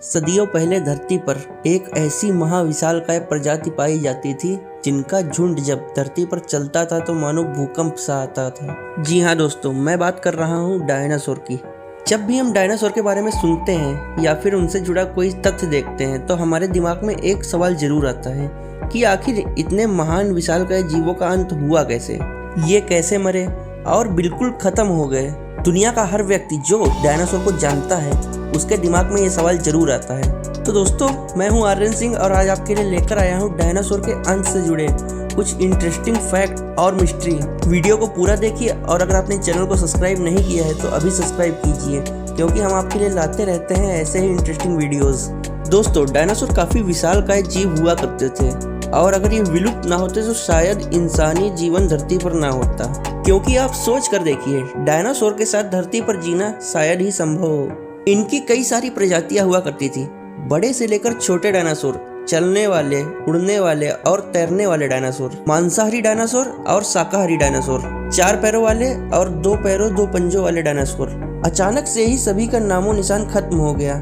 सदियों पहले धरती पर एक ऐसी महाविशालकाय प्रजाति पाई जाती थी जिनका झुंड जब धरती पर चलता था तो मानो भूकंप सा आता था। जी हाँ दोस्तों, मैं बात कर रहा हूँ डायनासोर की। जब भी हम डायनासोर के बारे में सुनते हैं या फिर उनसे जुड़ा कोई तथ्य देखते हैं तो हमारे दिमाग में एक सवाल जरूर आता है कि आखिर इतने महान विशालकाय जीवों का अंत हुआ कैसे, ये कैसे मरे और बिल्कुल खत्म हो गए। दुनिया का हर व्यक्ति जो डायनासोर को जानता है उसके दिमाग में ये सवाल जरूर आता है। तो दोस्तों, मैं हूं आर्यन सिंह और आज आपके लिए लेकर आया हूं डायनासोर के अंत से जुड़े कुछ इंटरेस्टिंग फैक्ट और मिस्ट्री। वीडियो को पूरा देखिए और अगर आपने चैनल को सब्सक्राइब नहीं किया है तो अभी सब्सक्राइब कीजिए, क्योंकि हम आपके लिए लाते रहते हैं ऐसे ही इंटरेस्टिंग वीडियोस। दोस्तों, डायनासोर काफी विशालकाय जीव हुआ करते थे और अगर ये विलुप्त ना होते तो शायद इंसानी जीवन धरती पर ना होता। क्योंकि आप सोच कर देखिए, डायनासोर के साथ धरती पर जीना शायद ही संभव हो। इनकी कई सारी प्रजातियां हुआ करती थी, बड़े से लेकर छोटे डायनासोर, चलने वाले, उड़ने वाले और तैरने वाले डायनासोर, मांसाहारी डायनासोर और शाकाहारी डायनासोर, 4 पैरों वाले और 2 पैरों 2 पंजों वाले डायनासोर। अचानक से ही सभी का नामो निशान खत्म हो गया।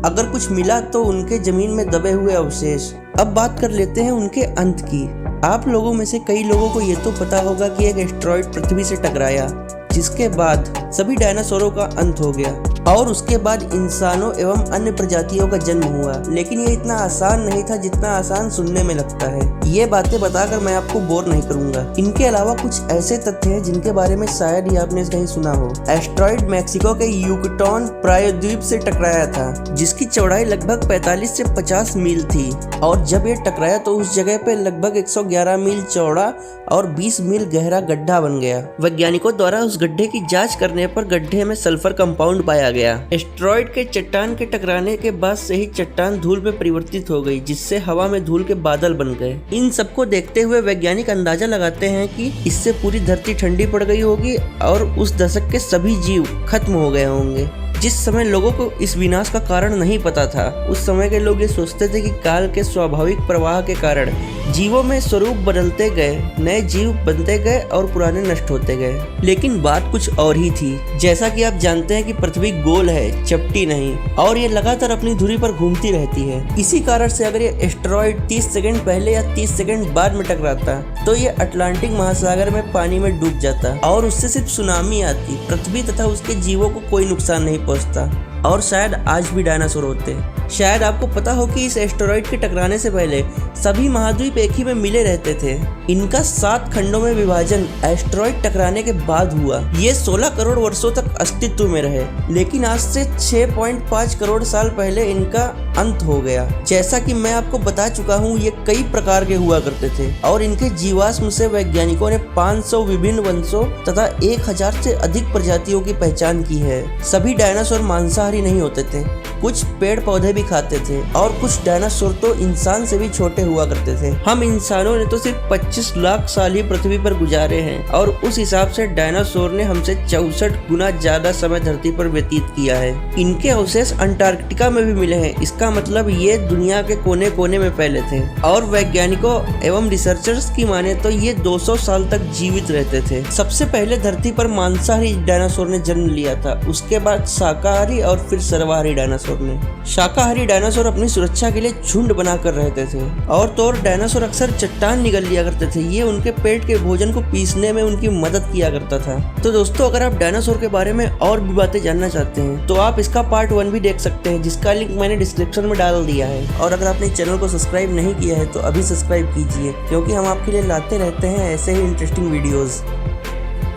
अगर कुछ मिला तो उनके जमीन में दबे हुए अवशेष। अब बात कर लेते हैं उनके अंत की। आप लोगों में से कई लोगों को ये तो पता होगा कि एक एस्टेरॉयड पृथ्वी से टकराया, जिसके बाद सभी डायनासोरों का अंत हो गया और उसके बाद इंसानों एवं अन्य प्रजातियों का जन्म हुआ। लेकिन ये इतना आसान नहीं था जितना आसान सुनने में लगता है। ये बातें बताकर मैं आपको बोर नहीं करूंगा। इनके अलावा कुछ ऐसे तथ्य हैं जिनके बारे में शायद ही आपने कहीं सुना हो। एस्टेरॉयड मैक्सिको के युकटॉन प्रायद्वीप से टकराया था, जिसकी चौड़ाई लगभग 45 से 50 मील थी और जब ये टकराया तो उस जगह पे लगभग 111 मील चौड़ा और 20 मील गहरा गड्ढा बन गया। वैज्ञानिकों द्वारा उस गड्ढे की जांच करने पर गड्ढे में सल्फर कंपाउंड पाया गया। एस्टेरॉयड के चट्टान के टकराने के बाद से ही चट्टान धूल में परिवर्तित हो गई, जिससे हवा में धूल के बादल बन गए। इन सबको देखते हुए वैज्ञानिक अंदाजा लगाते हैं कि इससे पूरी धरती ठंडी पड़ गई होगी और उस दशक के सभी जीव खत्म हो गए होंगे। जिस समय लोगों को इस विनाश का कारण नहीं पता था, उस समय के लोग ये सोचते थे कि काल के स्वाभाविक प्रवाह के कारण जीवों में स्वरूप बदलते गए, नए जीव बनते गए और पुराने नष्ट होते गए। लेकिन बात कुछ और ही थी। जैसा कि आप जानते हैं कि पृथ्वी गोल है, चपटी नहीं, और ये लगातार अपनी धुरी पर घूमती रहती है। इसी कारण से अगर ये एस्टेरॉयड 30 सेकंड पहले या 30 सेकंड बाद में टकराता तो ये अटलांटिक महासागर में पानी में डूब जाता और उससे सिर्फ सुनामी आती। पृथ्वी तथा उसके जीवों को कोई नुकसान नहीं पहुंचता और शायद आज भी डायनासोर होते। शायद आपको पता हो कि इस एस्टेरॉयड के टकराने से पहले सभी महाद्वीप एक ही में मिले रहते थे। इनका 7 खंडों में विभाजन एस्टेरॉयड टकराने के बाद हुआ। ये 16 करोड़ वर्षों तक अस्तित्व में रहे, लेकिन आज से 6.5 करोड़ साल पहले इनका अंत हो गया। जैसा कि मैं आपको बता चुका हूँ, ये कई प्रकार के हुआ करते थे और इनके जीवाश्म से वैज्ञानिकों ने 500 विभिन्न वंशों तथा 1000 से अधिक प्रजातियों की पहचान की है। सभी डायनासोर मांसाहारी नहीं होते थे, कुछ पेड़ पौधे भी खाते थे और कुछ डायनासोर तो इंसान से भी छोटे हुआ करते थे। हम इंसानों ने तो सिर्फ 25 लाख साल ही पृथ्वी पर गुजारे हैं और उस हिसाब से डायनासोर ने हमसे 64 गुना ज्यादा समय धरती पर व्यतीत किया है। इनके अवशेष अंटार्कटिका में भी मिले हैं। इसका मतलब ये दुनिया के कोने कोने में फैले थे और वैज्ञानिकों एवं रिसर्चर्स की माने तो ये 200 साल तक जीवित रहते थे। सबसे पहले धरती पर मांसाहारी डायनासोर ने जन्म लिया था, उसके बाद शाकाहारी और फिर सर्वाहारी डायनासोर ने। शाकाहारी डायनासोर अपनी सुरक्षा के लिए झुंड बनाकर रहते थे और तो और डायनासोर अक्सर चट्टान निगल लिया करते थे। ये उनके पेट के भोजन को पीसने में उनकी मदद किया करता था। तो दोस्तों, अगर आप डायनासोर के बारे में और भी बातें जानना चाहते हैं तो आप इसका पार्ट 1 भी देख सकते हैं, जिसका लिंक मैंने डिस्क्रिप्शन में डाल दिया है। और अगर आपने चैनल को सब्सक्राइब नहीं किया है तो अभी सब्सक्राइब कीजिए, क्योंकि हम आपके लिए लाते रहते हैं ऐसे ही इंटरेस्टिंग वीडियोज।